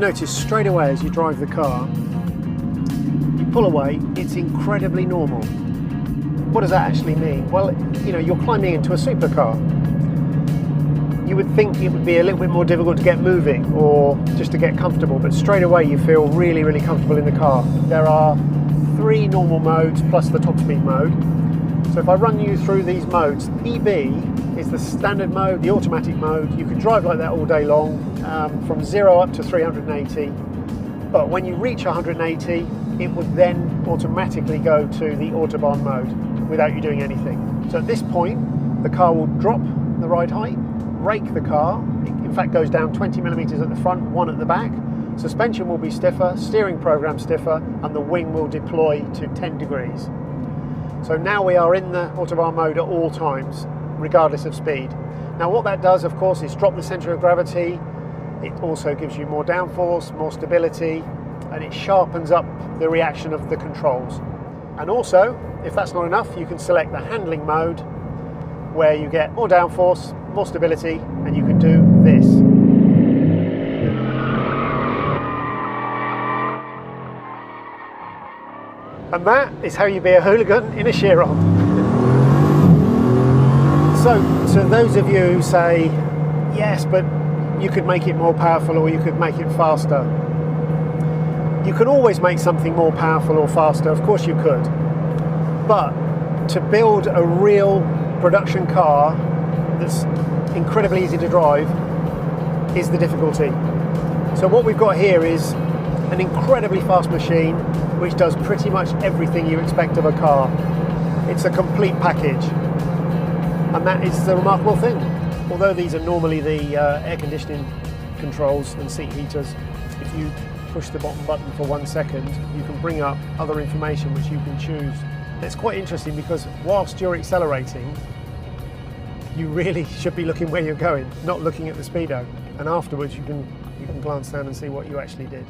notice straight away as you drive the car, you pull away, it's incredibly normal. What does that actually mean? Well, you know, you're climbing into a supercar. You would think it would be a little bit more difficult to get moving or just to get comfortable, but straight away you feel really, really comfortable in the car. There are 3 normal modes plus the top speed mode. So if I run you through these modes, EB is the standard mode, the automatic mode. You can drive like that all day long, from 0 up to 380. But when you reach 180, it would then automatically go to the Autobahn mode without you doing anything. So at this point, the car will drop the ride height, rake the car. It in fact goes down 20 millimeters at the front, 1 at the back. Suspension will be stiffer, steering program stiffer, and the wing will deploy to 10 degrees. So now we are in the Autobahn mode at all times, regardless of speed. Now what that does, of course, is drop the center of gravity. It also gives you more downforce, more stability, and it sharpens up the reaction of the controls. And also, if that's not enough, you can select the handling mode, where you get more downforce, more stability, and you can do this. And that is how you be a hooligan in a Chiron. So, to those of you who say, yes, but you could make it more powerful or you could make it faster. You can always make something more powerful or faster, of course you could. But to build a real production car that's incredibly easy to drive is the difficulty. So what we've got here is an incredibly fast machine which does pretty much everything you expect of a car. It's a complete package, and that is the remarkable thing. Although these are normally the air conditioning controls and seat heaters, if you push the bottom button for 1 second, you can bring up other information which you can choose. It's quite interesting because whilst you're accelerating, you really should be looking where you're going, not looking at the speedo. And afterwards you can glance down and see what you actually did.